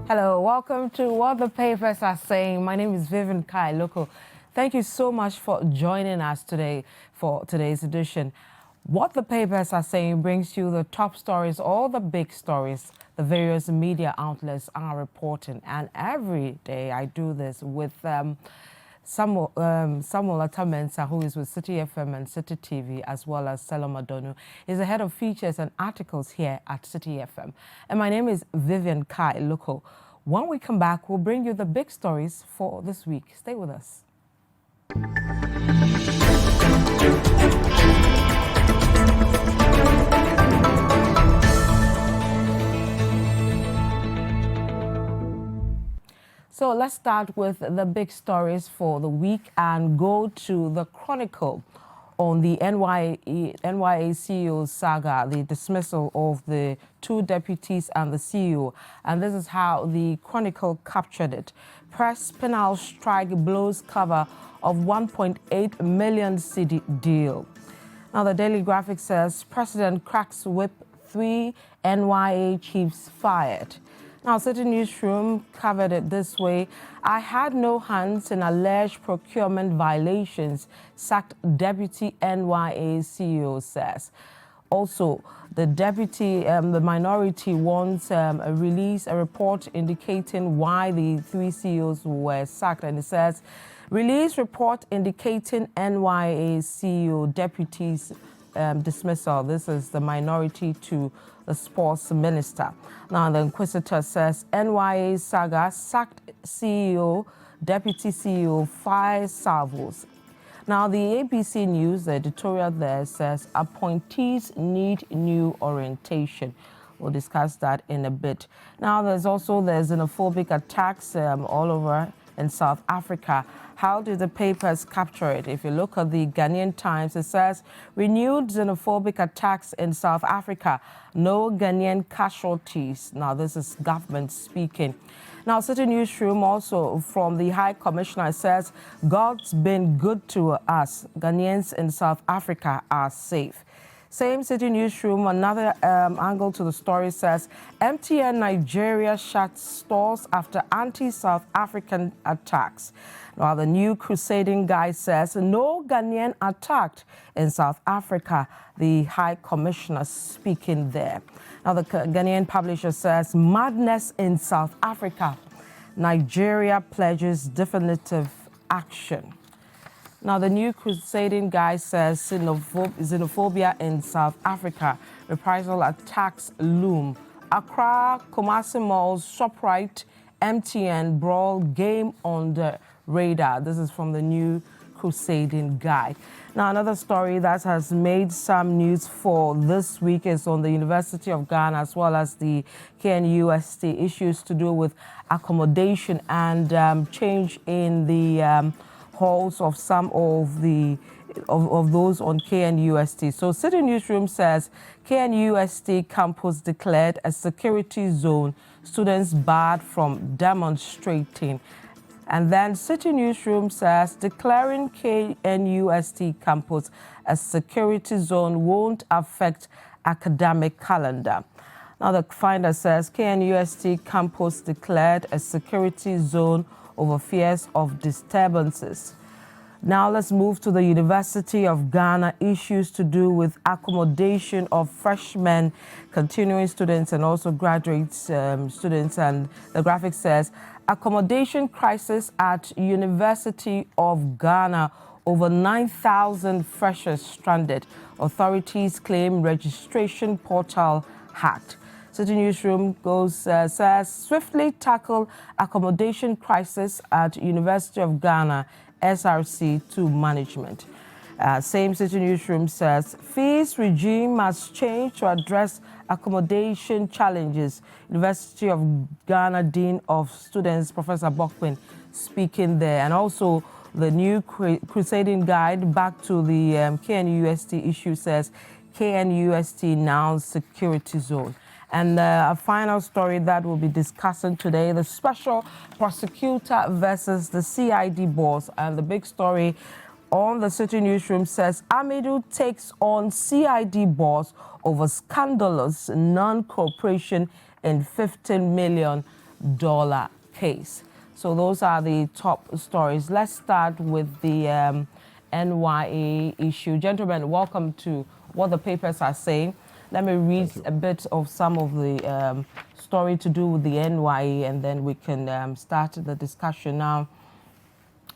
Hello, welcome to What the Papers Are Saying. My name is Vivian Kai Lokko. Thank you so much for joining us today for today's edition. What the Papers Are Saying brings you the top stories, all the big stories the various media outlets are reporting. And every day I do this with Samuel Attah-Mensah, who is with City FM and City TV, as well as Selorm Adonoo. He's the head of features and articles here at City FM. And my name is Vivian Kai Lokko. When we come back, we'll bring you the big stories for this week. Stay with us. So let's start with the big stories for the week and go to the Chronicle on the NYA CEO saga, the dismissal of the two deputies and the CEO. And this is how the Chronicle captured it. Press penal strike blows cover of 1.8 million cedi deal. Now the Daily Graphic says President cracks whip, 3 NYA chiefs fired. Now, City Newsroom covered it this way. I had no hands in alleged procurement violations, sacked Deputy NYA CEO says. Also, the the minority wants a report indicating why the 3 CEOs were sacked. And it says, release report indicating NYA CEO deputies dismissal. This is the minority to the sports minister. Now, the Inquisitor says NYA saga sacked CEO, deputy CEO, 5 salvos. Now, the ABC News, the editorial there says appointees need new orientation. We'll discuss that in a bit. Now, there's xenophobic attacks all over in South Africa. How did the papers capture it? If you look at the Ghanaian Times, it says renewed xenophobic attacks in South Africa. No Ghanaian casualties. Now, this is government speaking. Now, City Newsroom also from the High Commissioner says God's been good to us. Ghanaians in South Africa are safe. Same City Newsroom, another angle to the story says MTN Nigeria shuts stores after anti-South African attacks. While the new crusading guy says no Ghanaian attacked in South Africa, the High Commissioner speaking there. Now the Ghanaian publisher says madness in South Africa. Nigeria pledges definitive action. Now, the new crusading guy says xenophobia in South Africa. Reprisal attacks loom. Accra, Kumasi Malls, ShopRite, MTN brawl game on the radar. This is from the new crusading guy. Now, another story that has made some news for this week is on the University of Ghana as well as the KNUST issues to do with accommodation and change in the halls of some of those on KNUST. So City Newsroom says KNUST campus declared a security zone, students barred from demonstrating. And then City Newsroom says declaring KNUST campus a security zone won't affect academic calendar. Now the Finder says KNUST campus declared a security zone over fears of disturbances. Now let's move to the University of Ghana, issues to do with accommodation of freshmen, continuing students and also graduate students. And the graphic says accommodation crisis at University of Ghana, over 9,000 freshers stranded. Authorities claim registration portal hacked. City Newsroom says swiftly tackle accommodation crisis at University of Ghana, SRC to management. Same City Newsroom says fees regime must change to address accommodation challenges. University of Ghana Dean of Students, Professor Bokwin, speaking there. And also the new crusading guide back to the KNUST issue says KNUST now security zone. And a final story that we'll be discussing today, the special prosecutor versus the CID boss. And the big story on the City Newsroom says Amidu takes on CID boss over scandalous non-cooperation in $15 million case. So those are the top stories. Let's start with the NYA issue. Gentlemen, welcome to What the Papers Are Saying. Let me read a bit of some of the story to do with the NYA, and then we can start the discussion now.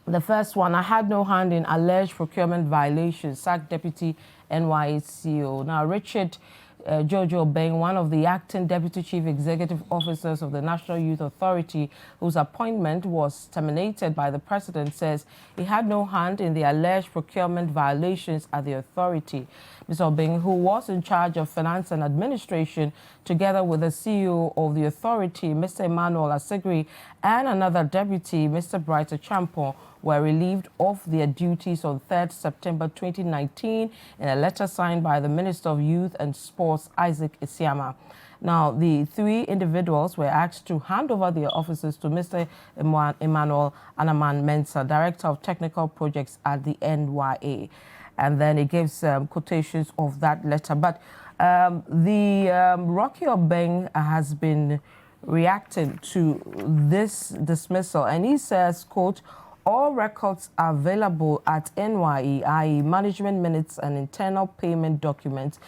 The first one, I had no hand in alleged procurement violations, sacked Deputy NYA CEO. Now, Richard Jojo Beng, one of the acting Deputy Chief Executive Officers of the National Youth Authority, whose appointment was terminated by the President, says he had no hand in the alleged procurement violations at the authority. Mr. Beng, who was in charge of finance and administration, together with the CEO of the authority, Mr. Emmanuel Asegri, and another deputy, Mr. Bright Champon, were relieved of their duties on 3rd September 2019 in a letter signed by the Minister of Youth and Sports, Isaac Isiama. Now, the three individuals were asked to hand over their offices to Mr. Emmanuel Attah-Mensah, Director of Technical Projects at the NYA. And then it gives quotations of that letter. But Rocky Obeng has been reacting to this dismissal, and he says, quote, all records are available at NYE, i.e. management minutes and internal payment documents,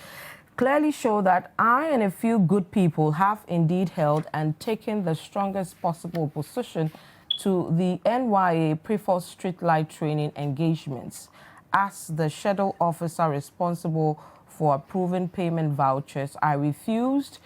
clearly show that I and a few good people have indeed held and taken the strongest possible position to the NYA pre-force street light training engagements as the schedule officer responsible for approving payment vouchers. I refused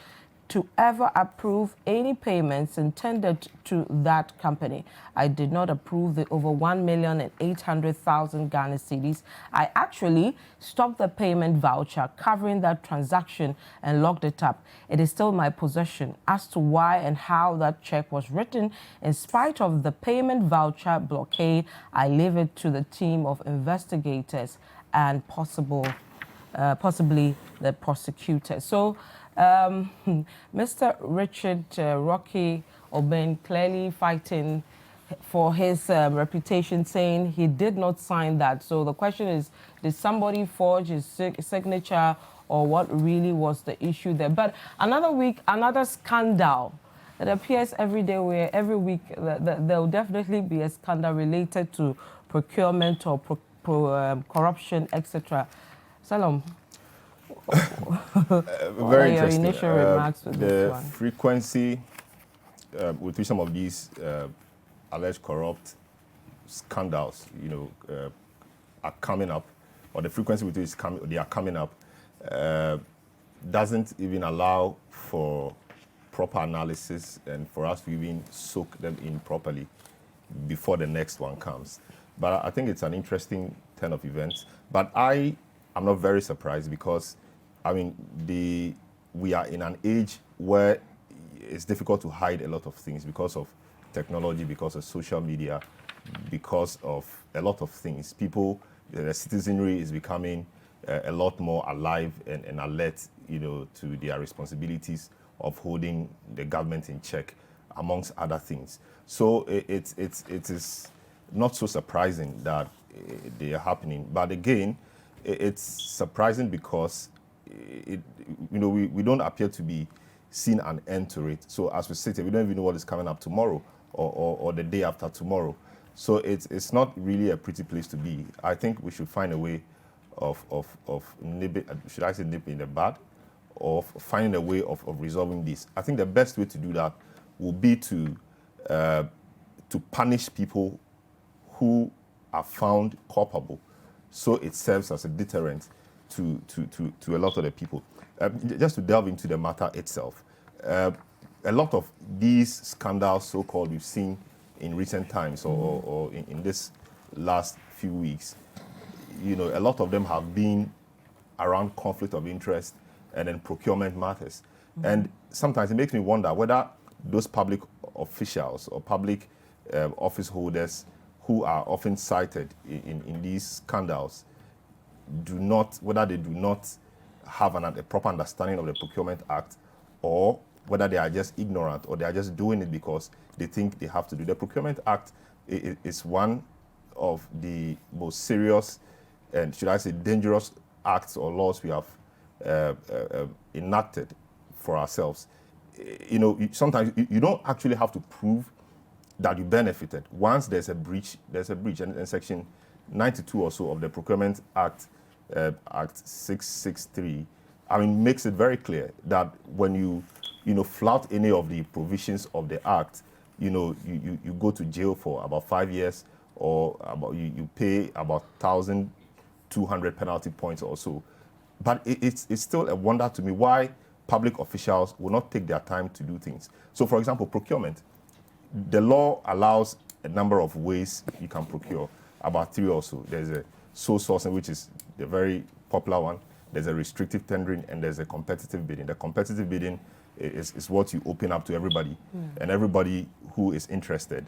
to ever approve any payments intended to that company. I did not approve the over 1,800,000 Ghana cedis. I actually stopped the payment voucher covering that transaction and locked it up. It is still my possession. As to why and how that check was written, in spite of the payment voucher blockade, I leave it to the team of investigators and possibly the prosecutor. So, Mr. Richard Rocky Obeng clearly fighting for his reputation, saying he did not sign that. So the question is, did somebody forge his signature, or what really was the issue there? But another week, another scandal. It appears every day, where every week there will definitely be a scandal related to procurement or corruption, etc. Selorm. Very interesting. Your initial remarks with this one? The frequency with which some of these alleged corrupt scandals, are coming up, or the frequency with which they are coming up, doesn't even allow for proper analysis and for us to even soak them in properly before the next one comes. But I think it's an interesting turn of events. But I'm not very surprised, because we are in an age where it's difficult to hide a lot of things because of technology, because of social media, because of a lot of things. The citizenry is becoming a lot more alive and alert, to their responsibilities of holding the government in check, amongst other things. So it is not so surprising that they are happening. But again, it's surprising because we don't appear to be seeing an end to it. So as we sit here, we don't even know what is coming up tomorrow or the day after tomorrow. So it's not really a pretty place to be. I think we should find a way of nip in the bud, of finding a way of resolving this. I think the best way to do that will be to punish people who are found culpable, so it serves as a deterrent to a lot of the people. Just to delve into the matter itself, a lot of these scandals, so-called, we've seen in recent times or in this last few weeks, a lot of them have been around conflict of interest and then procurement matters. And sometimes it makes me wonder whether those public officials or public office holders who are often cited in these scandals whether they do not have a proper understanding of the Procurement Act, or whether they are just ignorant, or they are just doing it because they think they have to do. The Procurement Act is one of the most serious and, should I say, dangerous acts or laws we have enacted for ourselves. sometimes you don't actually have to prove that you benefited. Once there's a breach, there's a breach. And Section 92 or so of the Procurement Act, Act 663, makes it very clear that when you flout any of the provisions of the Act, you go to jail for about 5 years, or you pay about 1,200 penalty points or so. But it's still a wonder to me why public officials will not take their time to do things. So, for example, procurement. The law allows a number of ways you can procure, about 3 or so. There's a sole sourcing, which is the very popular one. There's a restrictive tendering, and there's a competitive bidding. The competitive bidding is what you open up to everybody, and everybody who is interested,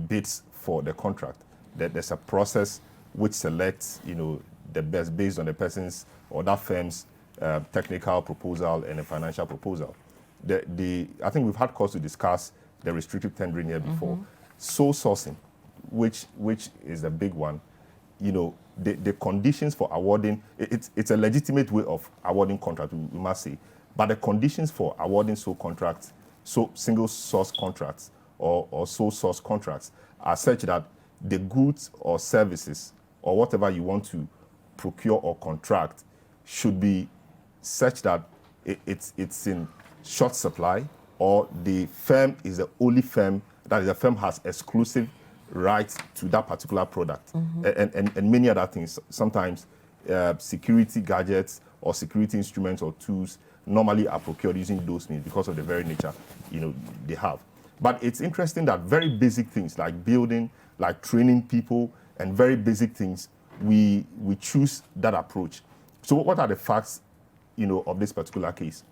bids for the contract. There's a process which selects, the best based on the person's or that firm's technical proposal and a financial proposal. I think we've had cause to discuss the restrictive tendering here before. Sole sourcing, which is a big one. The conditions for awarding, it's a legitimate way of awarding contracts, we must say. But the conditions for awarding single source contracts or sole source contracts are such that the goods or services or whatever you want to procure or contract should be such that it's in short supply, or the firm is the only firm, that is, the firm has exclusive rights to that particular product, and many other things. Sometimes security gadgets or security instruments or tools normally are procured using those means because of the very nature they have. But it's interesting that very basic things like building, like training people, and very basic things, we choose that approach. So what are the facts of this particular case?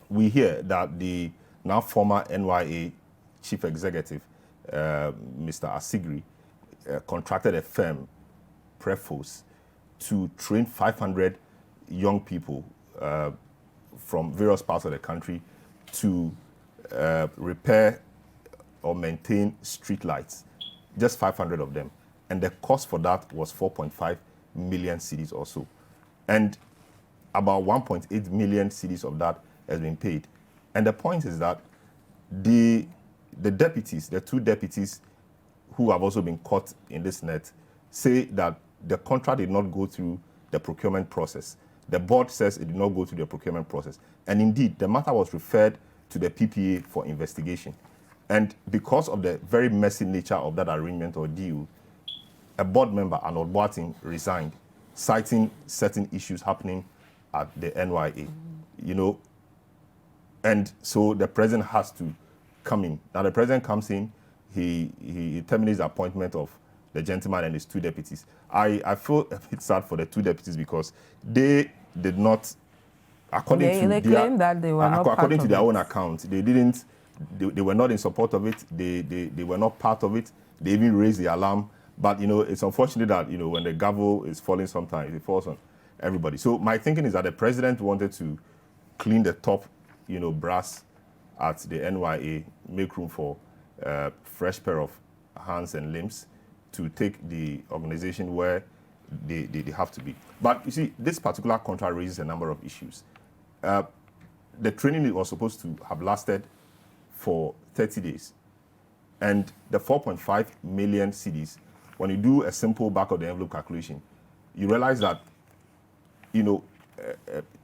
We hear that the now former NYA chief executive, Mr. Asigri, contracted a firm, Prefos, to train 500 young people from various parts of the country to repair or maintain street lights, just 500 of them. And the cost for that was 4.5 million cedis or so. And about 1.8 million cedis of that has been paid. And the point is that the deputies, the 2 deputies who have also been caught in this net, say that the contract did not go through the procurement process. The board says it did not go through the procurement process. And indeed, the matter was referred to the PPA for investigation. And because of the very messy nature of that arrangement or deal, a board member, Arnold Boateng, resigned, citing certain issues happening at the NYA. And so the president has to come in. Now the president comes in, he terminates the appointment of the gentleman and his 2 deputies. I feel a bit sad for the 2 deputies because they did not, according to their own account, they were not in support of it. They were not part of it. They even raised the alarm. But it's unfortunate that when the gavel is falling, sometimes it falls on everybody. So my thinking is that the president wanted to clean the top brass at the NYA, make room for a fresh pair of hands and limbs to take the organization where they have to be. But you see, this particular contract raises a number of issues. The training was supposed to have lasted for 30 days. And the 4.5 million cedis, when you do a simple back of the envelope calculation, you realize that,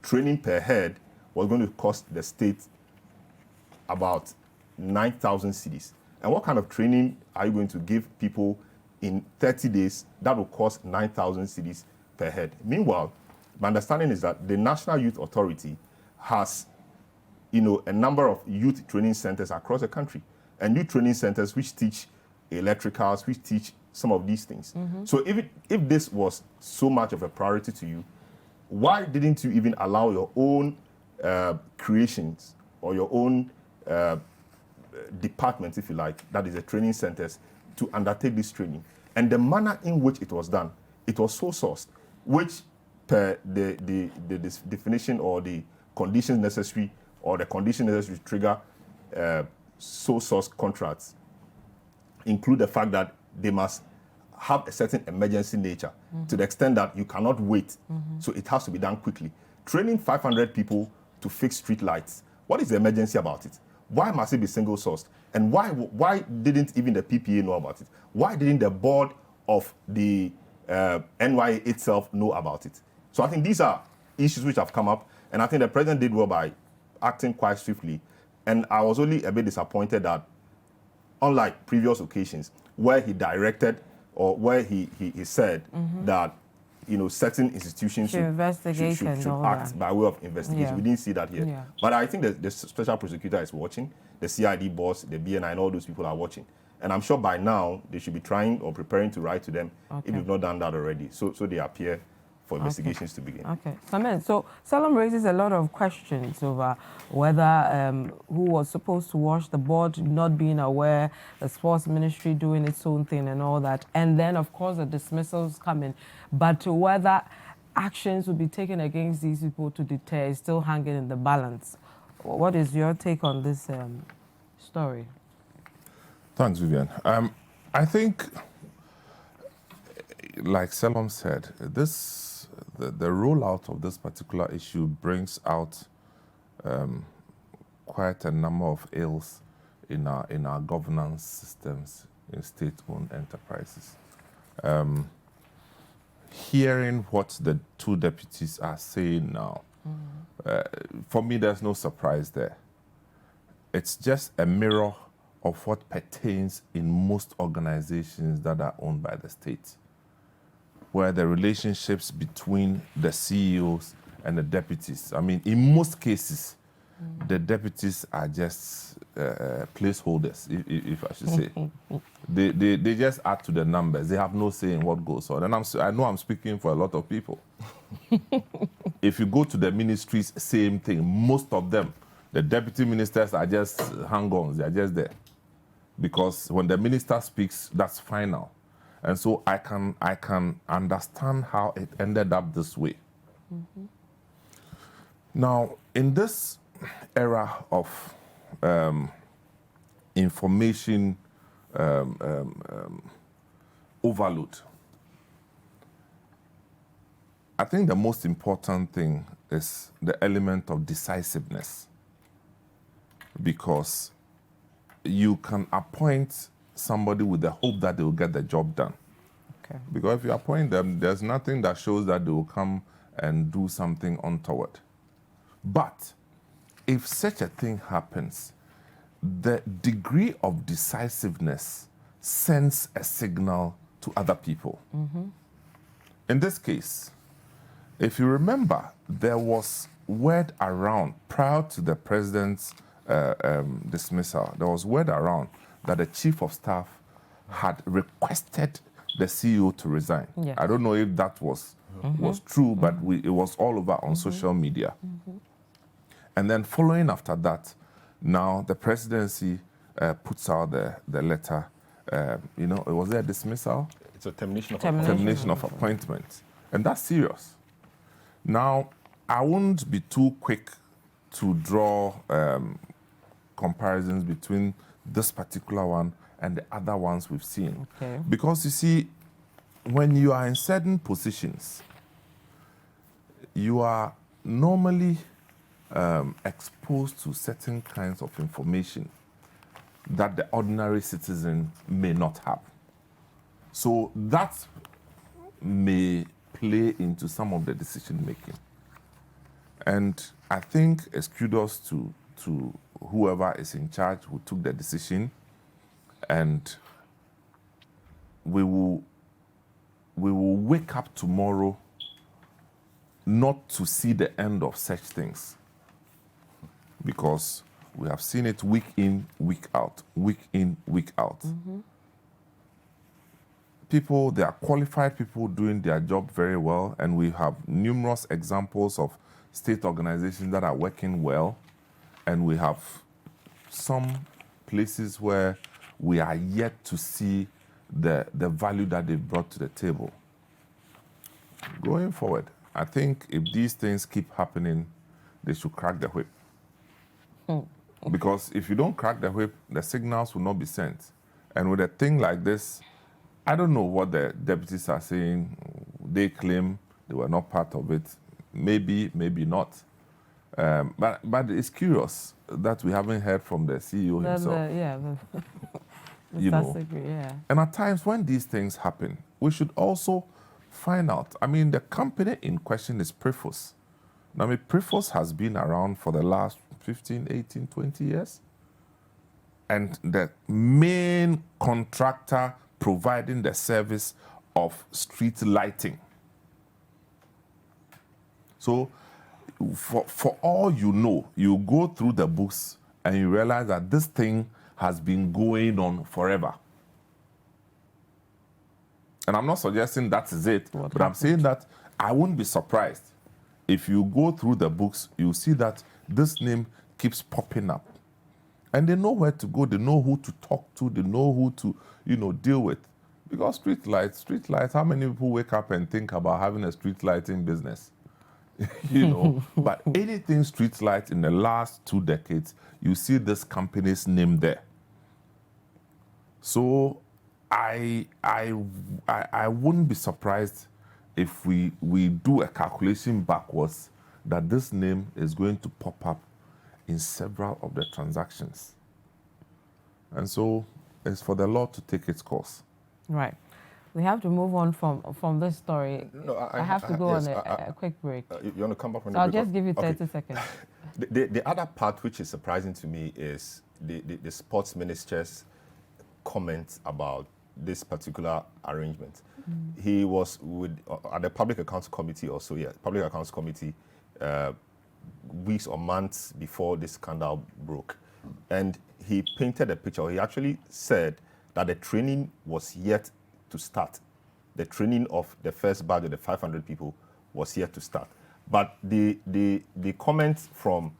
training per head was going to cost the state about 9,000 cedis. And what kind of training are you going to give people in 30 days that will cost 9,000 cedis per head? Meanwhile, my understanding is that the National Youth Authority has, a number of youth training centers across the country, and youth training centers which teach electricals, which teach some of these things. So if this was so much of a priority to you, why didn't you even allow your own creations or your own department, if you like, that is the training centers, to undertake this training? And the manner in which it was done, it was so sourced, which per the definition or the conditions necessary or the condition necessary to trigger sole source contracts include the fact that they must have a certain emergency nature to the extent that you cannot wait. So it has to be done quickly. Training 500 people to fix street lights What is the emergency about it? Why must it be single sourced? And why didn't even the PPA know about it? Why didn't the board of the NYA itself know about it? So I think these are issues which have come up, and I think the president did well by acting quite swiftly. And I was only a bit disappointed that, unlike previous occasions, where he directed or where he said that certain institutions should act by way of investigation. We didn't see that here. Yeah. But I think the special prosecutor is watching, the CID boss, the BNI, and all those people are watching. And I'm sure by now they should be trying or preparing to write to them if they've not done that already. So they appear for investigations to begin. Okay. So Selorm raises a lot of questions over whether who was supposed to watch the board not being aware, the sports ministry doing its own thing and all that. And then, of course, the dismissals coming. But whether actions will be taken against these people to deter is still hanging in the balance. What is your take on this story? Thanks, Vivian. I think, like Selorm said, the rollout of this particular issue brings out quite a number of ills in our governance systems in state-owned enterprises. Hearing what the two deputies are saying now, for me, there's no surprise there. It's just a mirror of what pertains in most organizations that are owned by the state, where the relationships between the CEOs and the deputies, I mean, in most cases, the deputies are just placeholders, if I should say. They just add to the numbers. They have no say in what goes on. And I know I'm speaking for a lot of people. If you go to the ministries, same thing. Most of them, the deputy ministers are just hang-ons. They're just there. Because when the minister speaks, that's final. And so I can understand how it ended up this way. Now, in this era of information overload, I think the most important thing is the element of decisiveness, because you can appoint somebody with the hope that they will get the job done. Okay. Because if you appoint them, there's nothing that shows that they will come and do something untoward. But if such a thing happens, the degree of decisiveness sends a signal to other people. In this case, if you remember, there was word around prior to the president's dismissal, there was word around that the chief of staff had requested the CEO to resign. Yes. I don't know if that was true, but it was all over on social media. And then following after that, now the presidency puts out the letter. Was there a dismissal? It's a termination of Termination of appointment. And that's serious. Now, I won't be too quick to draw comparisons between this particular one and the other ones we've seen. Okay. Because you see, when you are in certain positions, you are normally exposed to certain kinds of information that the ordinary citizen may not have. So that may play into some of the decision making. And I think it's kudos to whoever is in charge who took the decision, and we will wake up tomorrow not to see the end of such things, because we have seen it week in, week out, week in, week out. People, they are qualified people doing their job very well, and we have numerous examples of state organizations that are working well, and we have some places where we are yet to see the value that they've brought to the table. Going forward, I think if these things keep happening, they should crack the whip. Because if you don't crack the whip, the signals will not be sent. And with a thing like this, I don't know what the deputies are saying. They claim they were not part of it. Maybe, maybe not. But it's curious that we haven't heard from the CEO himself. You know. Yeah. And at times when these things happen, we should also find out. I mean, the company in question is Prefos. Now, I mean, Prefos has been around for the last 15, 18, 20 years. And the main contractor providing the service of street lighting. So, for all you know, you go through the books and you realize that this thing has been going on forever. And I'm not suggesting that is it, but I'm saying that I wouldn't be surprised if you go through the books, you see that this name keeps popping up. And they know where to go, they know who to talk to, they know who to, deal with. Because street lights, how many people wake up and think about having a street lighting business? But anything street light in the last 2 decades, you see this company's name there. So I wouldn't be surprised if we do a calculation backwards that this name is going to pop up in several of the transactions. And so it's for the law to take its course. Right. We have to move on from this story. No, I have to go on a quick break. You want to come back from So the I'll break? just give you 30 Okay. seconds. The other part which is surprising to me is the sports minister's comments about this particular arrangement. He was at the Public Accounts Committee Public Accounts Committee weeks or months before this scandal broke. And he painted a picture. He actually said that the training was yet to start. The training of the first batch of the 500 people was yet to start. But the comments from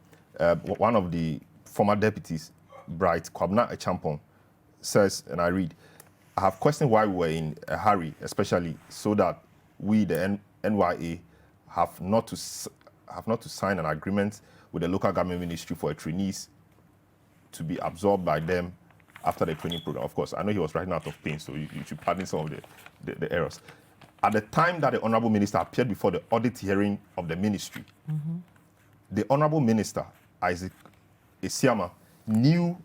one of the former deputies, Bright Kwabena Echampong, says, and I read, I have questioned why we were in a hurry, especially so that we, the NYA, have not to sign an agreement with the local government ministry for trainees to be absorbed by them after the training program. Of course, I know he was writing out of pain, so you should pardon some of the errors. At the time that the Honorable Minister appeared before the audit hearing of the ministry, the Honorable Minister, Isaac Esiama, knew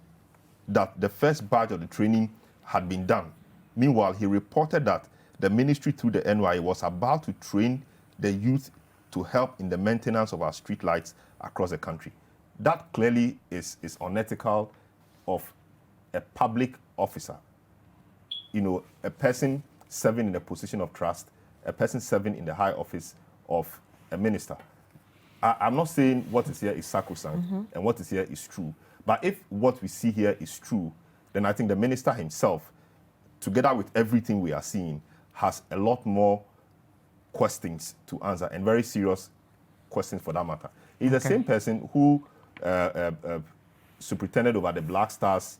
that the first batch of the training had been done. Meanwhile, he reported that the ministry through the NYA was about to train the youth to help in the maintenance of our street lights across the country. That clearly is unethical of a public officer. A person serving in a position of trust, a person serving in the high office of a minister. I'm not saying what is here is sacrosanct and what is here is true. But if what we see here is true, then I think the minister himself, together with everything we are seeing, has a lot more questions to answer, and very serious questions for that matter. He's the same person who superintended over the Black Stars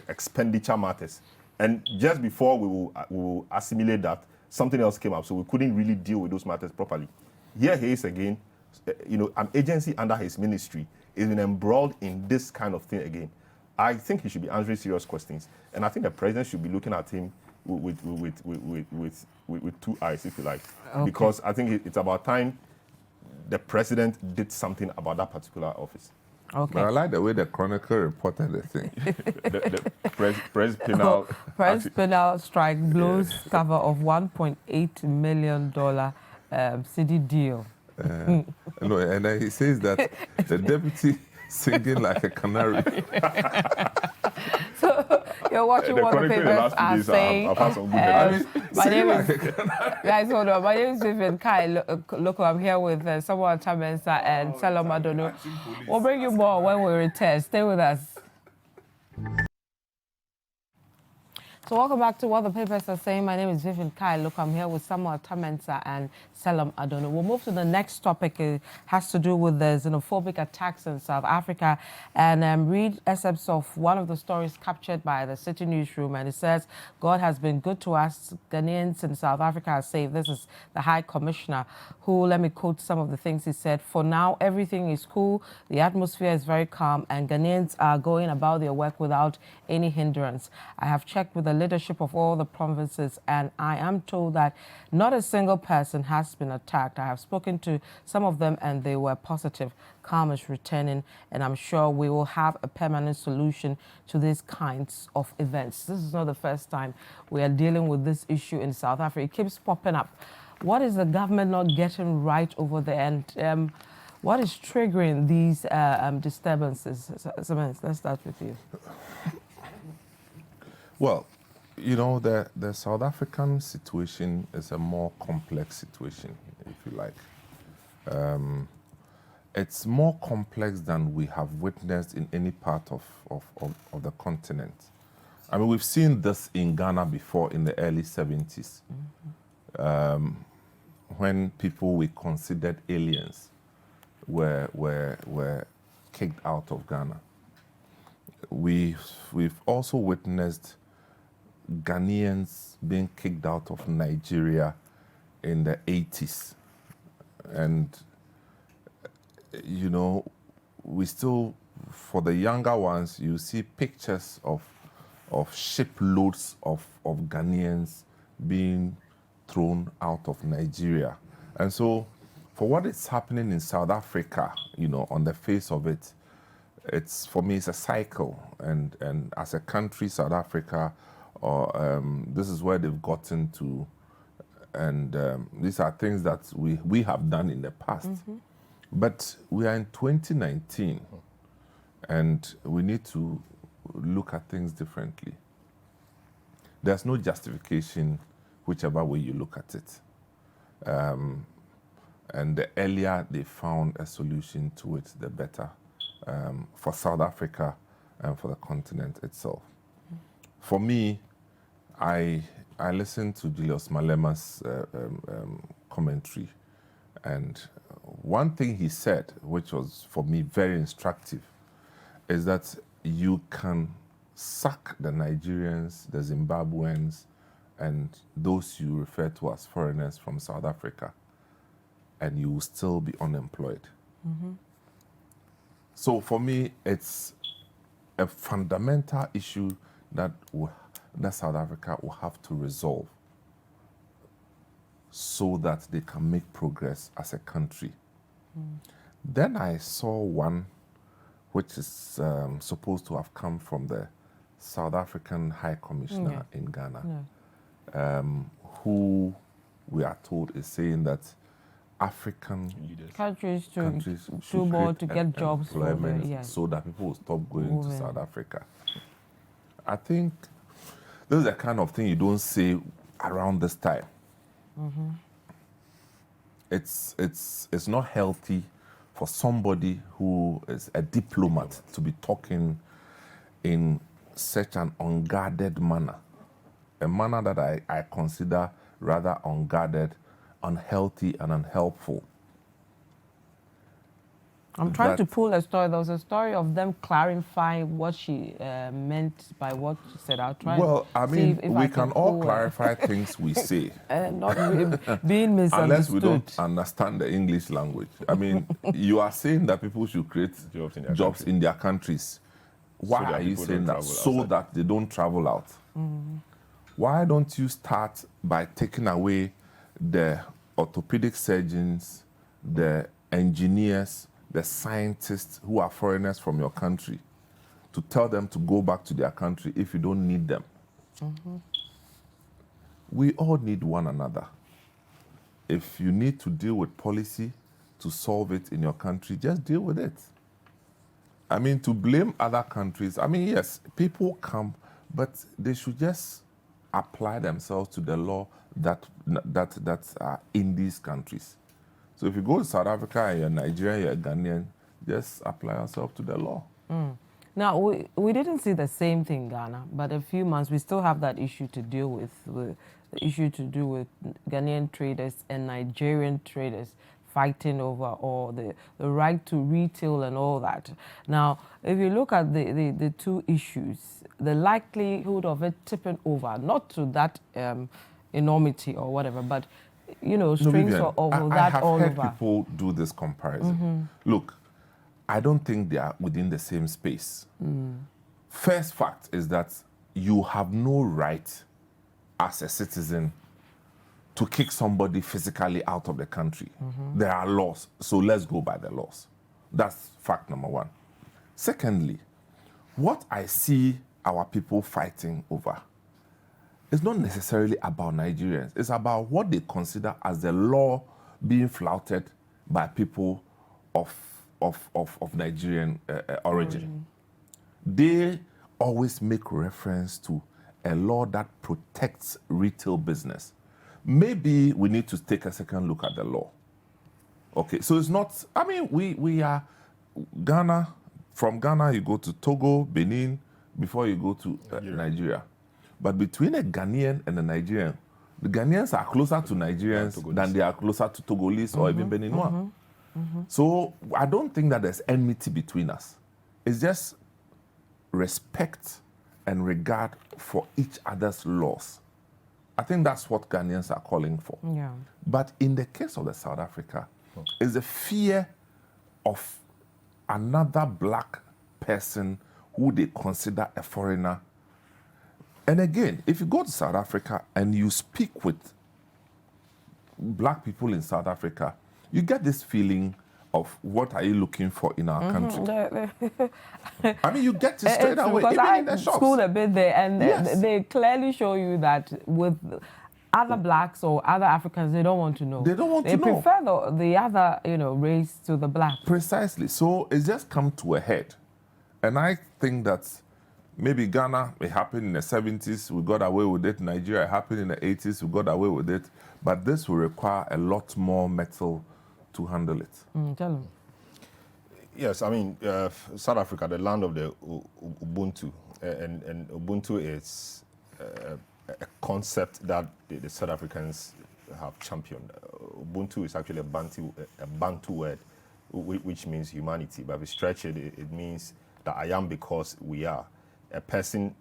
expenditure matters. And just before we will assimilate that, something else came up, so we couldn't really deal with those matters properly. Here he is again, an agency under his ministry is been embroiled in this kind of thing again. I think he should be answering serious questions, and I think the president should be looking at him with 2 eyes, if you like, because I think it's about time the president did something about that particular office. Okay. But I like the way the Chronicle reported the thing. the press penal. Press penal strike blows cover of $1.8 million CD deal. No, and then he says that the deputy singing like a canary. So you're watching what the papers are saying. My name is guys. Hold on. My name is Vivian Kai Lokko. I'm here with Attah-Mensah and Selorm Adonoo. We'll bring you more when we return. Stay with us. So welcome back to what the papers are saying. My name is Vivian Kai Lokko. I'm here with Attah-Mensah and Selorm Adonoo. We'll move to the next topic. It has to do with the xenophobic attacks in South Africa. And read excerpts of one of the stories captured by the City Newsroom. And it says, God has been good to us. Ghanaians in South Africa are safe. This is the High Commissioner who, let me quote some of the things he said. For now, everything is cool. The atmosphere is very calm. And Ghanaians are going about their work without any hindrance. I have checked with the leadership of all the provinces, and I am told that not a single person has been attacked. I have spoken to some of them, and they were positive. Calm is returning, and I'm sure we will have a permanent solution to these kinds of events. This is not the first time we are dealing with this issue in South Africa. It keeps popping up. What is the government not getting right over there? And what is triggering these disturbances? Let's start with you. Well, you know, the South African situation is a more complex situation, if you like. It's more complex than we have witnessed in any part of the continent. I mean, we've seen this in Ghana before in the early 70s, when people we considered aliens were kicked out of Ghana. We've also witnessed Ghanaians being kicked out of Nigeria in the 80s. And, you know, we still, for the younger ones, you see pictures of shiploads of Ghanaians being thrown out of Nigeria. And so, for what is happening in South Africa, you know, on the face of it, it's, for me, it's a cycle. And as a country, South Africa, this is where they've gotten to. And these are things that we have done in the past. But we are in 2019, and we need to look at things differently. There's no justification whichever way you look at it. And the earlier they found a solution to it, the better, for South Africa and for the continent itself. For me, I listened to Julius Malema's commentary, and one thing he said, which was for me very instructive, is that you can sack the Nigerians, the Zimbabweans, and those you refer to as foreigners from South Africa, and you will still be unemployed. So for me, it's a fundamental issue that South Africa will have to resolve so that they can make progress as a country. Then I saw one which is supposed to have come from the South African High Commissioner in Ghana, who we are told is saying that African countries should do more to create get jobs employment so that people will stop going to South Africa. I think this is the kind of thing you don't say around this time. It's not healthy for somebody who is a diplomat to be talking in such an unguarded manner, a manner that I consider rather unguarded, unhealthy, and unhelpful. I'm trying to pull a story. There was a story of them clarifying what she meant by what she said. I'll try. Well, I mean, we can all clarify things we say. Not being misunderstood. Unless we don't understand the English language. I mean, you are saying that people should create jobs in their countries. Why are you saying that? So that they don't travel out. Why don't you start by taking away the orthopedic surgeons, the engineers, the scientists who are foreigners from your country, to tell them to go back to their country if you don't need them? We all need one another. If you need to deal with policy to solve it in your country, just deal with it. I mean, to blame other countries, I mean, yes, people come, but they should just apply themselves to the law that are in these countries. So if you go to South Africa and you're Nigerian, you're Ghanaian, just apply yourself to the law. Now, we didn't see the same thing in Ghana, but a few months, we still have that issue to deal with the issue to do with Ghanaian traders and Nigerian traders fighting over or the right to retail and all that. Now, if you look at the two issues, the likelihood of it tipping over, not to that enormity or whatever, but, you know, strings of that all over. I have heard people do this comparison. Look, I don't think they are within the same space. First fact is that you have no right as a citizen to kick somebody physically out of the country. There are laws, so let's go by the laws. That's fact number one. Secondly, what I see our people fighting over is not necessarily about Nigerians. It's about what they consider as the law being flouted by people of Nigerian origin. They always make reference to a law that protects retail business. Maybe we need to take a second look at the law. Okay, so it's not, I mean, we are Ghana. From Ghana, you go to Togo, Benin, before you go to Nigeria. But between a Ghanaian and a Nigerian, the Ghanaians are closer to Nigerians than they are closer to Togolese or even Beninois. So I don't think that there's enmity between us. It's just respect and regard for each other's laws. I think that's what Ghanaians are calling for. Yeah. But in the case of the South Africa, it's the fear of another black person who they consider a foreigner. And again, if you go to South Africa and you speak with black people in South Africa, you get this feeling of what are you looking for in our country? I mean, you get it straight away, because even in the shops. School a bit there, and Yes. they clearly show you that with other blacks or other Africans, they don't want to know. They don't want to know. They prefer the other, race to the black. Precisely. So it's just come to a head. And I think that maybe Ghana, it happened in the 70s, we got away with it. Nigeria, it happened in the 80s, we got away with it. But this will require a lot more metal to handle it. Tell them. Yes, I mean, South Africa, the land of the Ubuntu, and Ubuntu is a concept that the South Africans have championed. Ubuntu is actually a Bantu word, which means humanity. But if we stretch it, it means that I am because we are. A person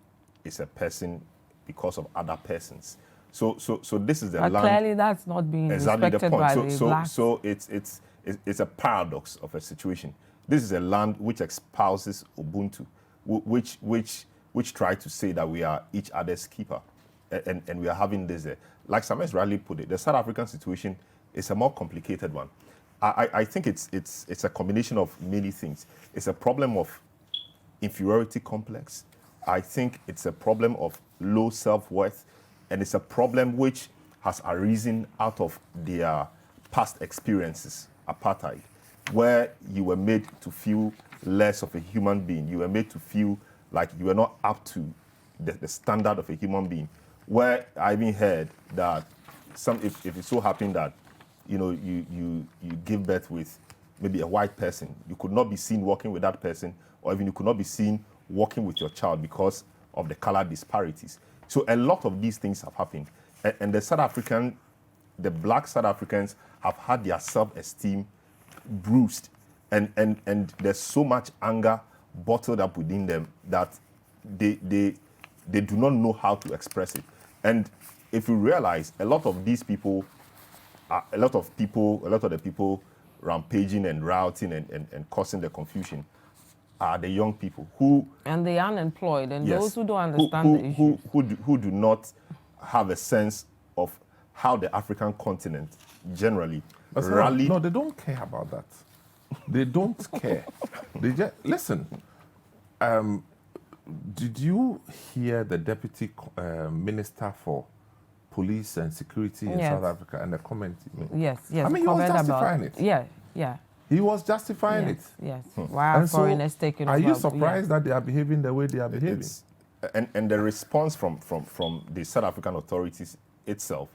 is a person because of other persons. So this is the land. Clearly, that's not being respected by the blacks. So it's a paradox of a situation. This is a land which espouses Ubuntu, which try to say that we are each other's keeper, and we are having this. Like Samuel rightly put it, the South African situation is a more complicated one. I think it's a combination of many things. It's a problem of inferiority complex. I think it's a problem of low self-worth, and it's a problem which has arisen out of their past experiences, apartheid, where you were made to feel less of a human being. You were made to feel like you were not up to the standard of a human being. Where I even heard that if it so happened that you give birth with maybe a white person, you could not be seen walking with that person, or even you could not be seen walking with your child because of the color disparities. So a lot of these things have happened, and the black South Africans have had their self-esteem bruised, and there's so much anger bottled up within them that they do not know how to express it. And if you realize, a lot of the people rampaging and rioting and causing the confusion are the young people and the unemployed, and yes, those who don't understand the issues. Who do not have a sense of how the African continent generally rallied. No, they don't care about that. They don't care. They just listen. Did you hear the deputy minister for police and security in South Africa and the comment he made? Yes. I mean, he was justifying it. Yeah. He was justifying it. Yes. Why are foreigners taking over? Are you surprised that they are behaving the way they are behaving? And the response from the South African authorities itself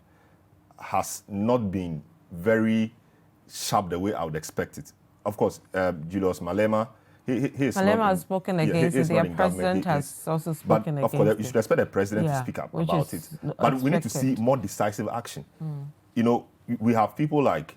has not been very sharp the way I would expect it. Of course, Julius Malema, Malema has spoken against it. Their president has also spoken against it. Of course, you should expect the president to speak up about it. But we need to see more decisive action. We have people like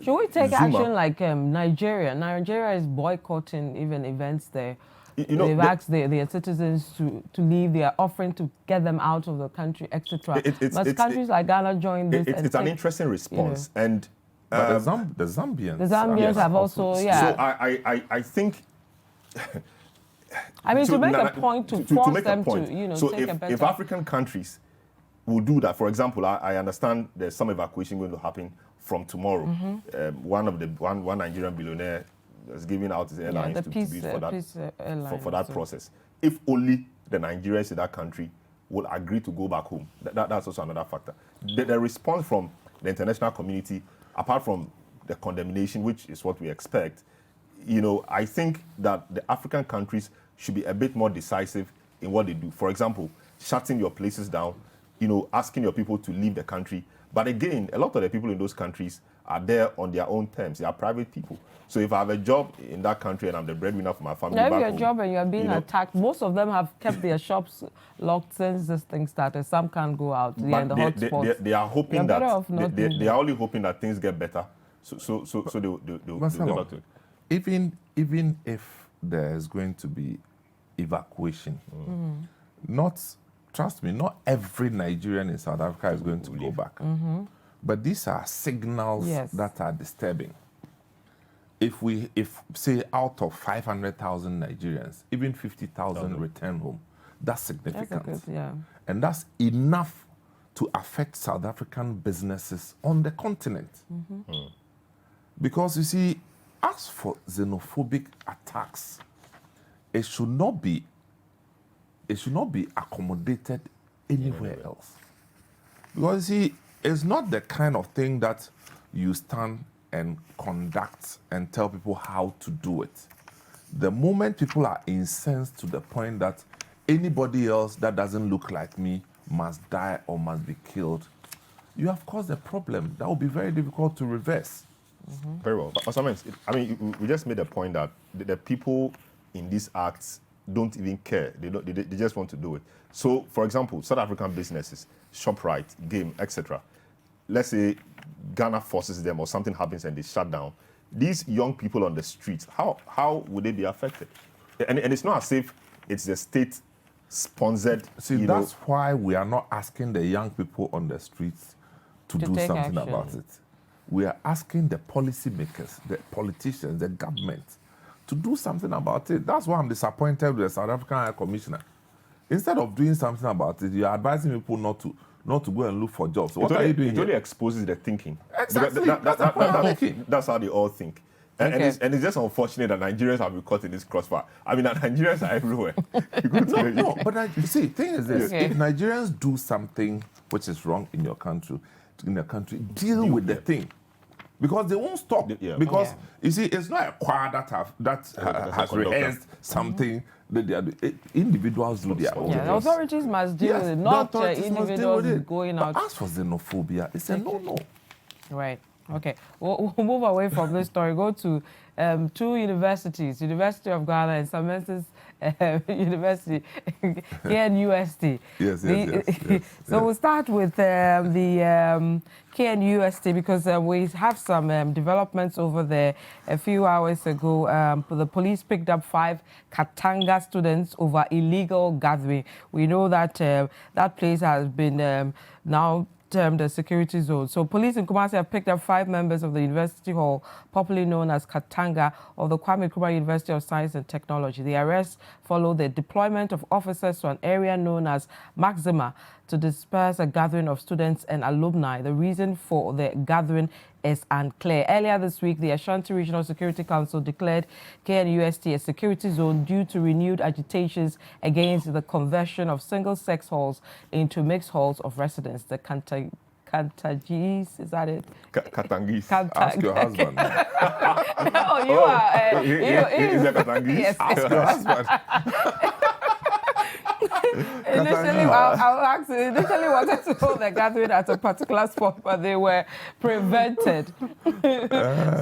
should we take Zuma. action like Nigeria? Nigeria is boycotting even events there. They've asked their citizens to leave. They are offering to get them out of the country, etc. But countries like Ghana join this. It's an interesting response. And but the Zambians. The Zambians have also, So I think I mean, So, to make na- a point, to to force make a them point. to, you know, So take a better... if African countries will do that, for example, I understand there's some evacuation going to happen from tomorrow. One Nigerian billionaire is giving out his airlines to bid for that process. If only the Nigerians in that country will agree to go back home, that's also another factor. The response from the international community, apart from the condemnation, which is what we expect, you know, I think that the African countries should be a bit more decisive in what they do. For example, shutting your places down, you know, asking your people to leave the country. But again, a lot of the people in those countries are there on their own terms. They are private people. So if I have a job in that country and I'm the breadwinner for my family, now, if back your home, job and you're being attacked, most of them have kept their shops locked since this thing started. Some can't go out. They're in the hotspots. They are hoping that they are only hoping that things get better. So they'll get back to it. Even if there's going to be evacuation, trust me, not every Nigerian in South Africa is going to go back. But these are signals that are disturbing. If say out of 500,000 Nigerians, even 50,000 return home, that's significant. That's good, and that's enough to affect South African businesses on the continent. Because you see, as for xenophobic attacks, it should not be accommodated anywhere else. Because you see, it's not the kind of thing that you stand and conduct and tell people how to do it. The moment people are incensed to the point that anybody else that doesn't look like me must die or must be killed, you have caused a problem that will be very difficult to reverse. Very well. But I mean, we just made a point that the people in these acts don't even care. They just want to do it. So, for example, South African businesses, ShopRite, Game, etc. Let's say Ghana forces them or something happens and they shut down. These young people on the streets, how would they be affected? And it's not as if it's the state-sponsored... See, that's why we are not asking the young people on the streets to do something action about it. We are asking the policymakers, the politicians, the government to do something about it. That's why I'm disappointed with the South African High Commissioner. Instead of doing something about it, you're advising people not to go and look for jobs. So what are you doing? It only exposes the thinking. Exactly. That's how they all think. And it's just unfortunate that Nigerians have been caught in this crossfire. I mean, that Nigerians are everywhere. You see, the thing is this: if Nigerians do something which is wrong in your country, deal with the thing, because they won't stop. Because you see, it's not a choir that has rehearsed something. That they are individuals do their own. The authorities must deal with it, not individuals going out. But as for xenophobia, it's a no-no. Right. Okay. We'll move away from this story. Go to two universities, University of Ghana and Attah-Mensah University, KNUST. Yes. So we'll start with the KNUST because we have some developments over there. A few hours ago, the police picked up 5 Katanga students over illegal gathering. We know that that place has been now termed a security zone. So police in Kumasi have picked up 5 members of the University Hall, popularly known as Katanga, of the Kwame Nkrumah University of Science and Technology. The arrest followed the deployment of officers to an area known as Maxima to disperse a gathering of students and alumni. The reason for the gathering is unclear. Earlier this week, the Ashanti Regional Security Council declared KNUST a security zone due to renewed agitations against the conversion of single-sex halls into mixed halls of residence. The Kantangis, is that it? Katangis. Ask your husband. Oh, you are. Is that Katangis? Yes. Ask your husband. Initially, I initially wanted to hold the gathering at a particular spot, but they were prevented.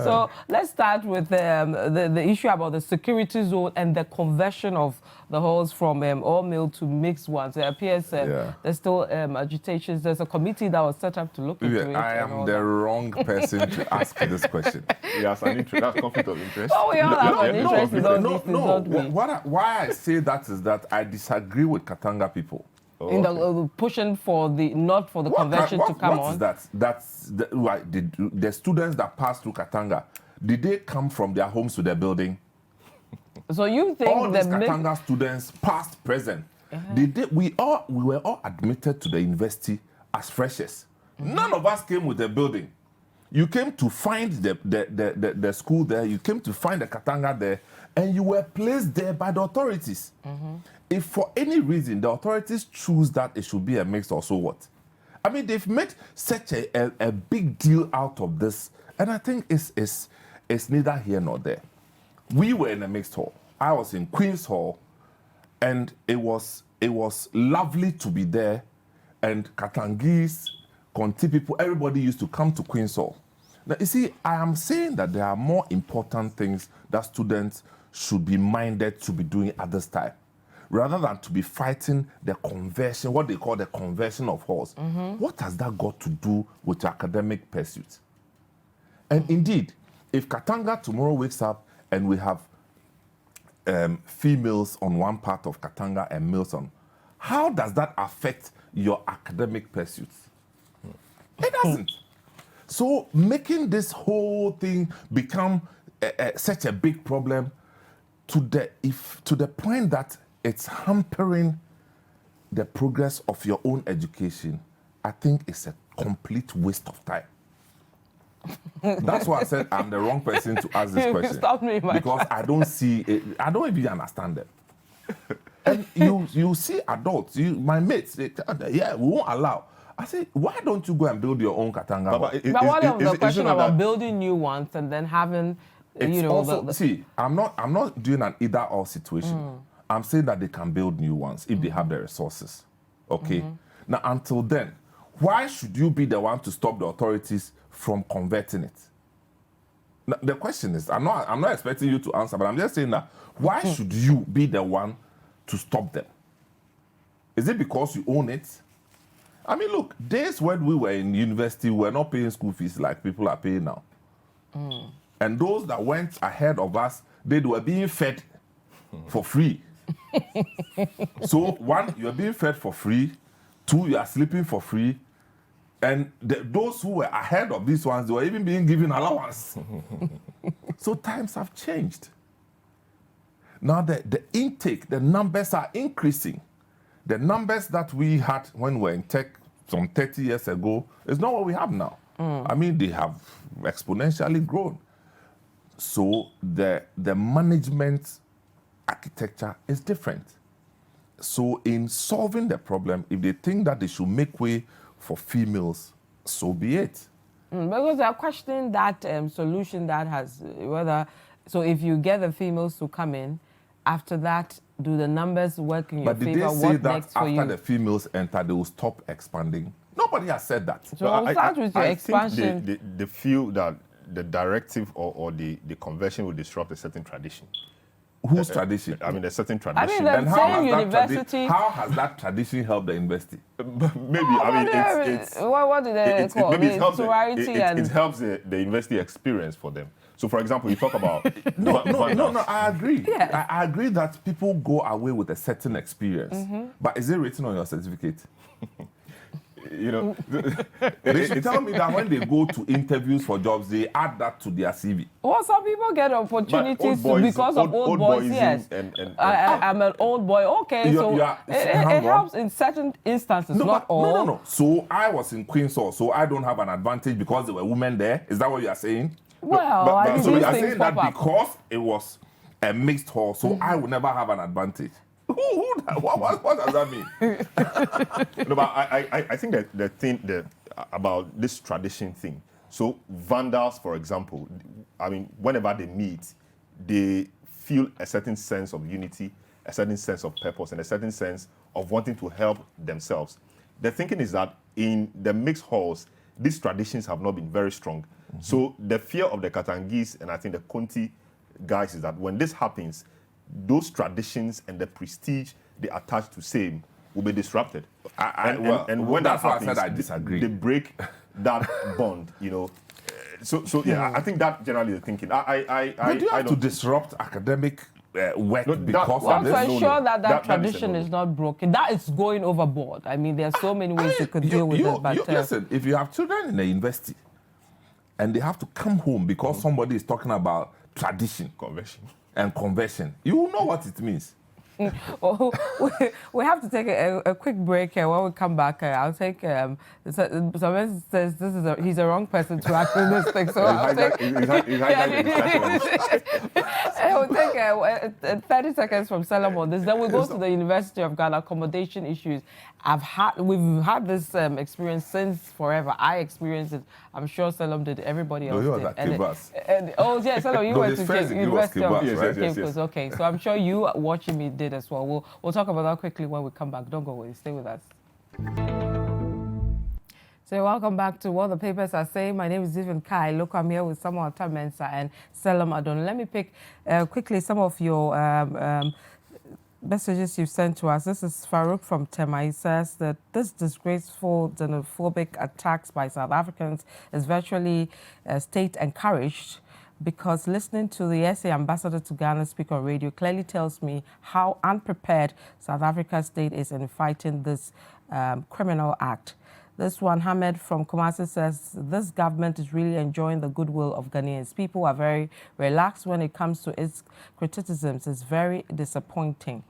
So let's start with the issue about the security zone and the conversion of the halls from all male to mixed ones. It appears there's still agitations. There's a committee that was set up to look into it. I am the wrong person to ask this question. Yes, an interest. That's conflict of interest. Oh, we all have an interest in all these things, don't we? Why I say that is that I disagree with Katanga people. In the pushing for not for the convention to come on. What is that? That's right. The students that passed through Katanga, did they come from their homes to their building? So you think all these Katanga students, past, present, we were all admitted to the university as freshers. None of us came with a building. You came to find the school there, you came to find the Katanga there, and you were placed there by the authorities. If for any reason the authorities choose that it should be a mix or so what? I mean, they've made such a big deal out of this, and I think it's neither here nor there. We were in a mixed hall. I was in Queen's Hall, and it was lovely to be there, and Katangese, Conti people, everybody used to come to Queen's Hall. Now, you see, I am saying that there are more important things that students should be minded to be doing at this time, rather than to be fighting the conversion, what they call the conversion of halls. What has that got to do with your academic pursuits? And indeed, if Katanga tomorrow wakes up and we have females on one part of Katanga and males on, how does that affect your academic pursuits? It doesn't. So making this whole thing become such a big problem to the point that it's hampering the progress of your own education, I think it's a complete waste of time. That's why I said I'm the wrong person to ask this question. Stop me, because I don't see it, I don't even understand them. And you see adults, my mates, they tell them, yeah, we won't allow. I say, why don't you go and build your own Katanga? But what of the question about building new ones and then having, you know, also, see, I'm not doing an either-or situation. I'm saying that they can build new ones if they have the resources. Okay? Now, until then, why should you be the one to stop the authorities from converting it? Now, the question is, I'm not expecting you to answer, but I'm just saying that why should you be the one to stop them? Is it because you own it? I mean, look, days when we were in university, we were not paying school fees like people are paying now. And those that went ahead of us, they were being fed for free. So, one, you are being fed for free. Two, you are sleeping for free. And those who were ahead of these ones, they were even being given allowance. So times have changed. Now the intake, the numbers are increasing. The numbers that we had when we were in tech some 30 years ago is not what we have now. I mean, they have exponentially grown. So the management architecture is different. So in solving the problem, if they think that they should make way for females, so be it. Because they're questioning that solution that has, so if you get the females to come in, after that, do the numbers work in your favor? But did they say that after the females enter, they will stop expanding? Nobody has said that. So I'll start with your expansion. Think they feel that the directive or the conversion will disrupt a certain tradition. Whose tradition? I mean, a certain tradition. I mean, the same university. How has that tradition helped the university? Maybe, I mean, it's what do they call it? It helps the university experience for them. So, for example, you talk about... No, I agree. Yeah. I agree that people go away with a certain experience. But is it written on your certificate? You know, they should tell me that when they go to interviews for jobs, they add that to their CV. Well, some people get opportunities because of old boys. Yes, I'm an old boy. Okay, it helps in certain instances, not all. No. So I was in Queen's Hall, so I don't have an advantage because there were women there. Is that what you are saying? Well, so you are saying that because it was a mixed hall, so I would never have an advantage. What does that mean? No, but I think that the thing about this tradition thing. So Vandals, for example, I mean, whenever they meet, they feel a certain sense of unity, a certain sense of purpose, and a certain sense of wanting to help themselves. The thinking is that in the mixed halls, these traditions have not been very strong. So the fear of the Katangese and I think the Conti guys is that when this happens, those traditions and the prestige they attach to same will be disrupted. And when that happens, I said I disagree. They break that bond, you know. So yeah, I think that generally the thinking. But do you have to disrupt academic work because of this? To ensure that tradition is not broken. That is going overboard. I mean, there are so many ways you could deal with it. But listen, if you have children in the university and they have to come home because somebody is talking about tradition, conversion. and conversion, you will know what it means. Well, we have to take a quick break here. When we come back, I'll take. Someone says he's a wrong person to ask this thing, so I'll take. We'll take 30 seconds from Selorm on this. Then we'll go to the University of Ghana accommodation issues. We've had this experience since forever. I experienced it. I'm sure Selorm did. Everybody else did. Oh yeah, Selorm, you went to University of Cape Coast. Okay, so I'm sure you watching me did as well. We'll talk about that quickly when we come back. Don't go away. Stay with us. So welcome back to What the Papers Are Saying. My name is Vivian Kai Lokko. I'm here with Attah-Mensah and Selorm Adonoo. Let me pick quickly some of your messages you've sent to us. This is Farouk from Tema. He says that this disgraceful xenophobic attacks by South Africans is virtually state encouraged, because listening to the SA ambassador to Ghana speak on radio clearly tells me how unprepared South Africa's state is in fighting this criminal act. This one, Hamed from Kumasi, says this government is really enjoying the goodwill of Ghanaians. People are very relaxed when it comes to its criticisms. It's very disappointing.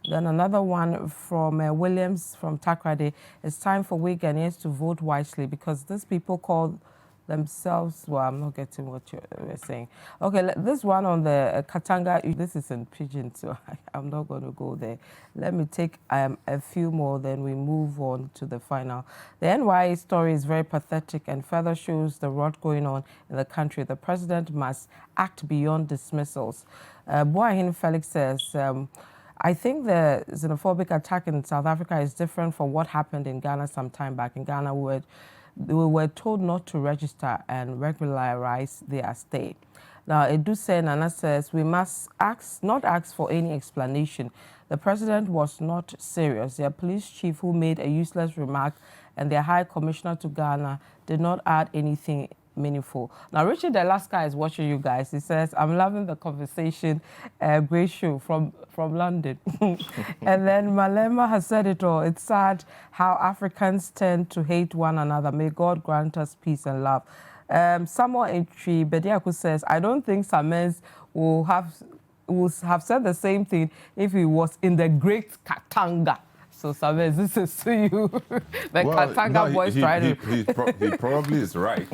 Then another one from Williams from Takrade. It's time for we Ghanaians to vote wisely, because these people call themselves, well, I'm not getting what you're saying. Okay, this one on the Katanga, this is in Pidgin, so I'm not going to go there. Let me take a few more, then we move on to the final. The NYA story is very pathetic and further shows the rot going on in the country. The president must act beyond dismissals. Boahin Felix says, I think the xenophobic attack in South Africa is different from what happened in Ghana some time back. In Ghana, we were told not to register and regularize their stay. Now, Eduse Nana says we must not ask for any explanation. The president was not serious. Their police chief, who made a useless remark, and their high commissioner to Ghana did not add anything meaningful. Now, Richard Alaska is watching you guys. He says, I'm loving the conversation. Great show from London. And then Malema has said it all. It's sad how Africans tend to hate one another. May God grant us peace and love. Samuel Entry Bediaku says, I don't think Samens will have said the same thing if he was in the Great Katanga. So, Samens, this is to you. The Katanga boys tried to... He probably is right.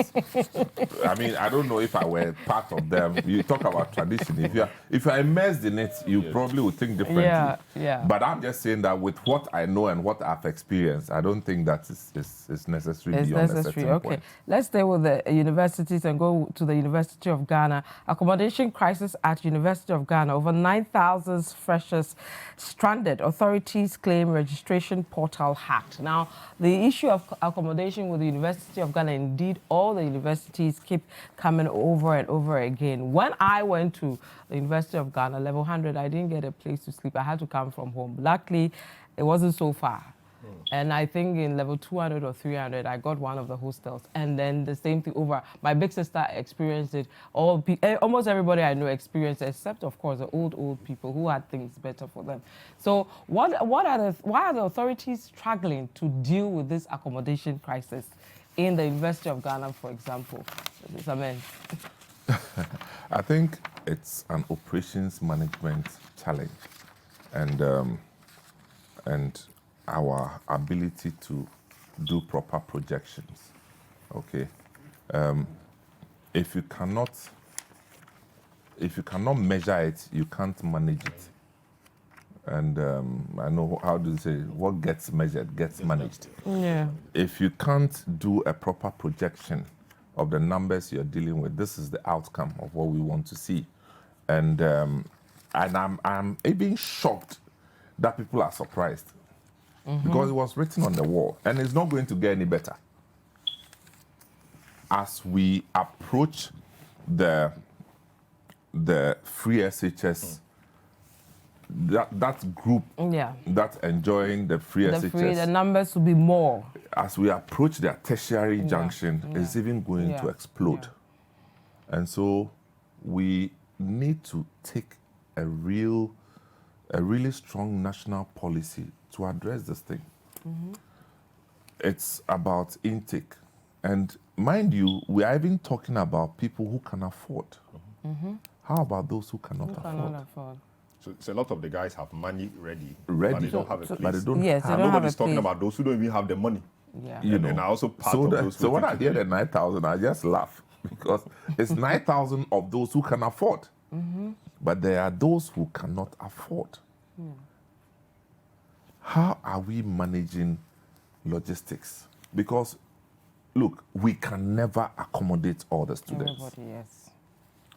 I mean, I don't know if I were part of them. You talk about tradition. If you're immersed in it, you probably would think differently. Yeah. But I'm just saying that with what I know and what I've experienced, I don't think that is necessary beyond a certain point. Let's stay with the universities and go to the University of Ghana. Accommodation crisis at University of Ghana. Over 9,000 freshers stranded. Authorities claim registration portal hacked. Now, the issue of accommodation with the University of Ghana, indeed, all the universities keep coming over and over again. When I went to the University of Ghana, level 100, I didn't get a place to sleep. I had to come from home. Luckily, it wasn't so far. And I think in level 200 or 300, I got one of the hostels. And then the same thing over. My big sister experienced it. Almost everybody I know experienced it, except, of course, the old people who had things better for them. So why are the authorities struggling to deal with this accommodation crisis in the University of Ghana, for example? Amen. I think it's an operations management challenge. And our ability to do proper projections, okay? If you cannot measure it, you can't manage it. And I know how to say, what gets measured gets managed. Yeah. If you can't do a proper projection of the numbers you're dealing with, this is the outcome of what we want to see. And I'm even shocked that people are surprised. Because it was written on the wall, and it's not going to get any better. As we approach the free SHS, that group that's enjoying the free SHS, the numbers will be more. As we approach their tertiary junction, it's even going to explode. And so we need to take a really strong national policy to address this thing. It's about intake. And mind you, we are even talking about people who can afford. How about those who cannot afford? Cannot afford. So a lot of the guys have money ready, Ready. but they don't have a place. But they don't Yes, have. they don't have Nobody's a talking place. about those who don't even have the money. Yeah. You And know, are also part so of that, those. so when I waiting hear to the 9,000, I just laugh because it's 9,000 of those who can afford, but there are those who cannot afford. How are we managing logistics? Because, look, we can never accommodate all the students. Everybody, yes.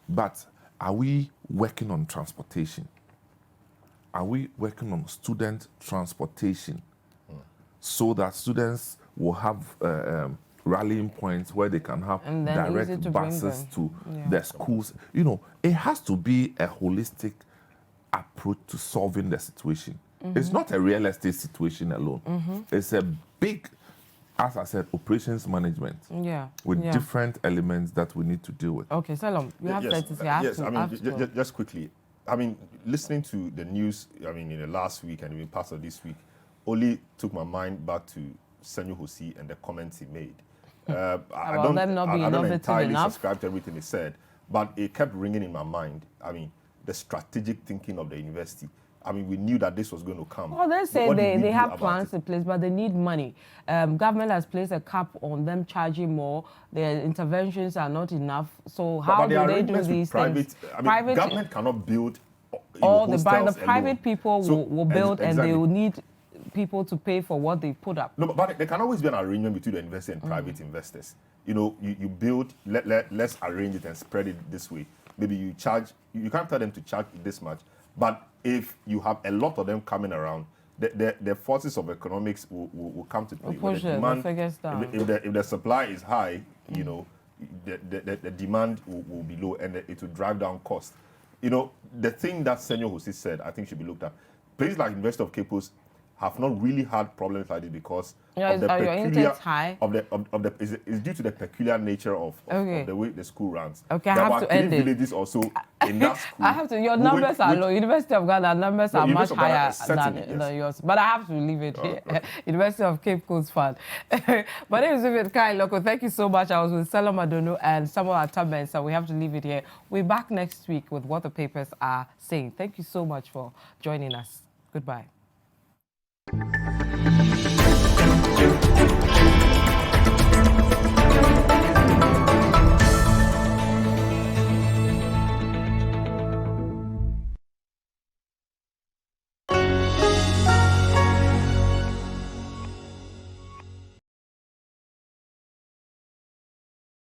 But are we working on transportation? Are we working on student transportation so that students will have rallying points where they can have And then easy direct to bring buses them. to Yeah. their schools? You know, it has to be a holistic approach to solving the situation. It's not a real estate situation alone. It's a big, as I said, operations management Yeah. with yeah. different elements that we need to deal with. Okay, Selorm, you have Yes, 30 seconds. yes. I mean, just quickly. I mean, listening to the news. I mean, in the last week and even parts of this week, only took my mind back to Senyo Hosi and the comments he made. I About them not being I don't innovative entirely enough. subscribe to everything he said, but it kept ringing in my mind. I mean, the strategic thinking of the university. I mean, we knew that this was going to come. Well, they say What did we they do have about plans it? in place, but they need money. Government has placed a cap on them charging more. Their interventions are not enough. So how But the do they do arrangements with these private, things? I mean, government cannot build all the hostels private alone. people So, will build, and they exactly. will need people to pay for what they put up. No, but there can always be an arrangement between the investor and private investors. You know, you build, let's arrange it and spread it this way. Maybe you charge, you can't tell them to charge this much, but if you have a lot of them coming around, the forces of economics will come to play. Push the figures down. If the supply is high, you know, the demand will be low, and it will drive down cost. You know, the thing that Senyo Hosi said, I think should be looked at. Places like University of Cape Coast have not really had problems like this because of the are your intakes high? It's due to the peculiar nature of the way the school runs. Okay, I there have were to end 3 it. villages also in that school. I have to. Your numbers are low. University of Ghana numbers are much University of Ghana higher is certainly, than yours. But I have to leave it here. Okay. University of Cape Coast fan. My name is Vivian Kai Lokko. Thank you so much. I was with Selorm Adonoo and Samuel Attah-Mensah. We have to leave it here. We're back next week with what the papers are saying. Thank you so much for joining us. Goodbye.